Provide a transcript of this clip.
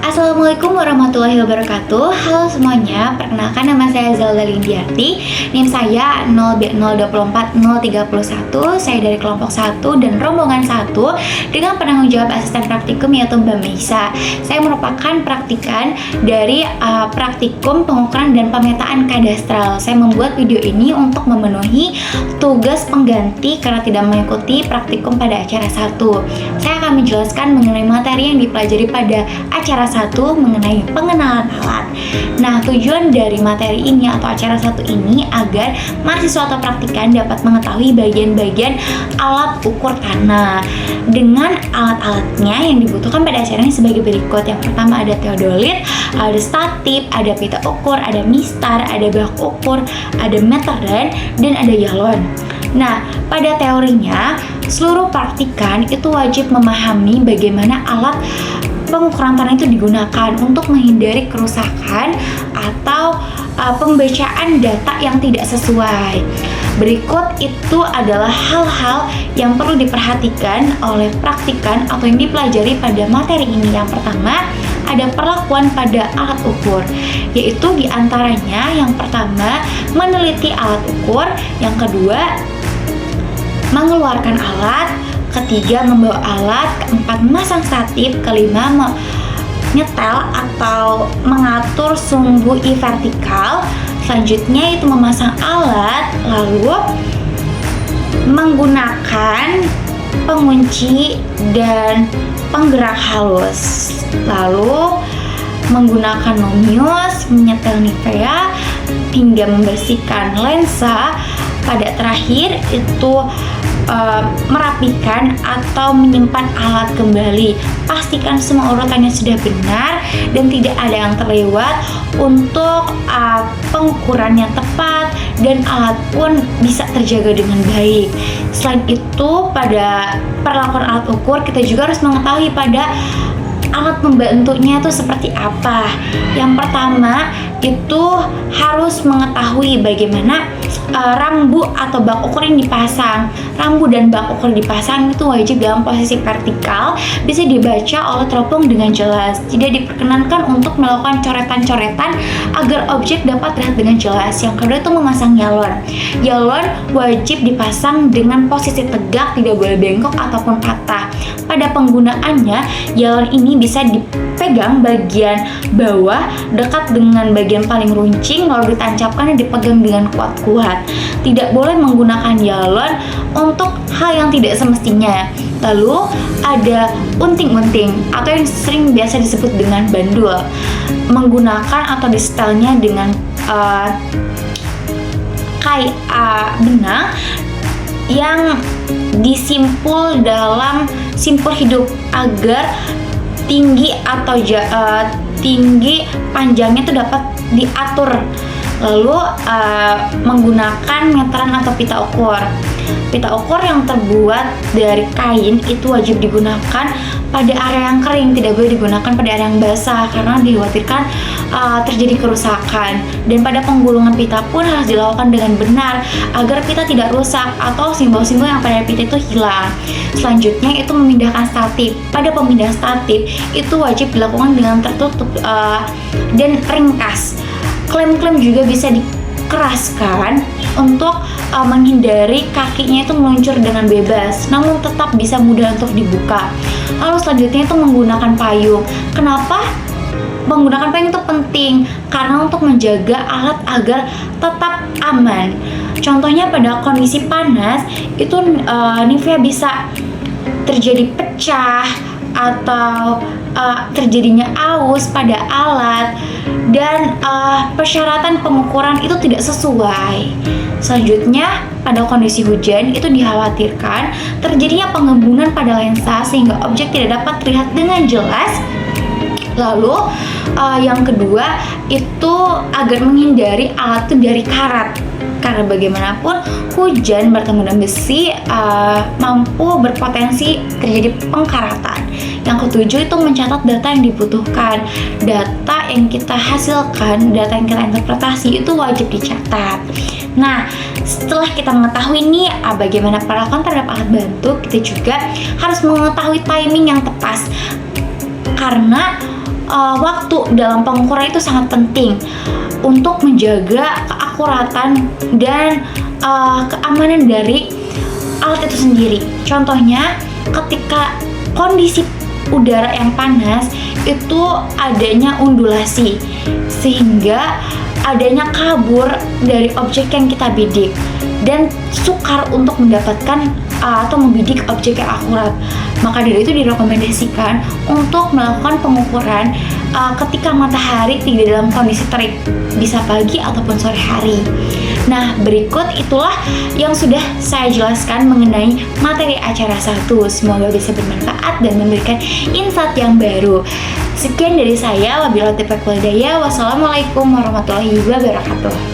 Assalamualaikum warahmatullahi wabarakatuh. Halo semuanya, perkenalkan nama saya Zelda Lindiarti. NIM saya 0B024031. Saya dari kelompok 1 dan rombongan 1 dengan penanggung jawab asisten praktikum yaitu Mbak Meisa. Saya merupakan praktikan dari praktikum pengukuran dan pemetaan kadastral. Saya membuat video ini untuk memenuhi tugas pengganti karena tidak mengikuti praktikum pada acara 1. Saya akan menjelaskan mengenai materi yang dipelajari pada acara 1 mengenai pengenalan alat. Nah, tujuan dari materi ini atau acara 1 ini agar mahasiswa atau praktikan dapat mengetahui bagian-bagian alat ukur tanah dengan alat-alatnya yang dibutuhkan pada acara ini sebagai berikut. Yang pertama ada teodolit, ada statip, ada pita ukur, ada mistar, ada bak ukur, ada meteran, dan ada galon. Nah, pada teorinya, seluruh praktikan itu wajib memahami bagaimana alat pengukuran tanah itu digunakan untuk menghindari kerusakan atau pembacaan data yang tidak sesuai. Berikut itu adalah hal-hal yang perlu diperhatikan oleh praktikan atau yang dipelajari pada materi ini. Yang pertama, ada perlakuan pada alat ukur, yaitu diantaranya yang pertama, meneliti alat ukur, yang kedua, mengeluarkan alat, ketiga membawa alat, keempat memasang statip, kelima menyetel atau mengatur sumbu vertikal, selanjutnya itu memasang alat, lalu menggunakan pengunci dan penggerak halus, lalu menggunakan nomius, menyetel nivea, hingga membersihkan lensa. Pada terakhir itu merapikan atau menyimpan alat kembali. Pastikan semua urutannya sudah benar dan tidak ada yang terlewat untuk pengukuran yang tepat dan alat pun bisa terjaga dengan baik. Selain itu, pada perlakuan alat ukur kita juga harus mengetahui pada alat pembantunya itu seperti apa. Yang pertama itu harus mengetahui bagaimana rambu atau bak ukur yang dipasang. Rambu dan bak ukur dipasang itu wajib dalam posisi vertikal, bisa dibaca oleh teropong dengan jelas. Tidak diperkenankan untuk melakukan coretan-coretan agar objek dapat terlihat dengan jelas. Yang kedua itu memasang galon. Galon wajib dipasang dengan posisi tegak, tidak boleh bengkok ataupun patah. Pada penggunaannya, galon ini bisa dipegang bagian bawah dekat dengan bagian paling runcing, lalu ditancapkan dan dipegang dengan kuat-kuat. Tidak boleh menggunakan galon untuk hal yang tidak semestinya. Lalu ada unting-unting atau yang sering biasa disebut dengan bandul. Menggunakan atau disetelnya dengan benang yang disimpul dalam simpul hidup agar tinggi atau tinggi panjangnya itu dapat diatur. Lalu menggunakan meteran atau pita ukur. Pita ukur yang terbuat dari kain itu wajib digunakan pada area yang kering, tidak boleh digunakan pada area yang basah karena dikhawatirkan terjadi kerusakan. Dan pada penggulungan pita pun harus dilakukan dengan benar agar pita tidak rusak atau simbol-simbol yang pada pita itu hilang. Selanjutnya itu memindahkan statip. Pada pemindahan statip itu wajib dilakukan dengan tertutup dan ringkas. Klem-klem juga bisa dikeraskan untuk menghindari kakinya itu meluncur dengan bebas, namun tetap bisa mudah untuk dibuka. Lalu selanjutnya itu menggunakan payung. Kenapa menggunakan payung itu penting? Karena untuk menjaga alat agar tetap aman. Contohnya pada kondisi panas itu nivea bisa terjadi pecah atau terjadinya aus pada alat, dan persyaratan pengukuran itu tidak sesuai. Selanjutnya, pada kondisi hujan itu dikhawatirkan terjadinya pengembunan pada lensa sehingga objek tidak dapat terlihat dengan jelas. Lalu yang kedua itu agar menghindari alat itu dari karat. Karena bagaimanapun hujan bertemu dengan besi mampu berpotensi terjadi pengkaratan. Yang ketujuh itu mencatat data yang dibutuhkan. Data yang kita hasilkan, data yang kita interpretasi itu wajib dicatat. Nah, setelah kita mengetahui nih bagaimana perlakuan terhadap alat bantu, kita juga harus mengetahui timing yang tepat. Karena waktu dalam pengukuran itu sangat penting untuk menjaga keakuratan dan keamanan dari alat itu sendiri. Contohnya, ketika kondisi udara yang panas itu adanya undulasi, sehingga adanya kabur dari objek yang kita bidik dan sukar untuk mendapatkan atau membidik objek yang akurat. Maka dari itu direkomendasikan untuk melakukan pengukuran ketika matahari tidak dalam kondisi terik, bisa pagi ataupun sore hari. Nah, berikut itulah yang sudah saya jelaskan mengenai materi acara 1. Semoga bisa bermanfaat dan memberikan insight yang baru. Sekian dari saya, wabillahi taufiq wal hidayah. Wassalamualaikum warahmatullahi wabarakatuh.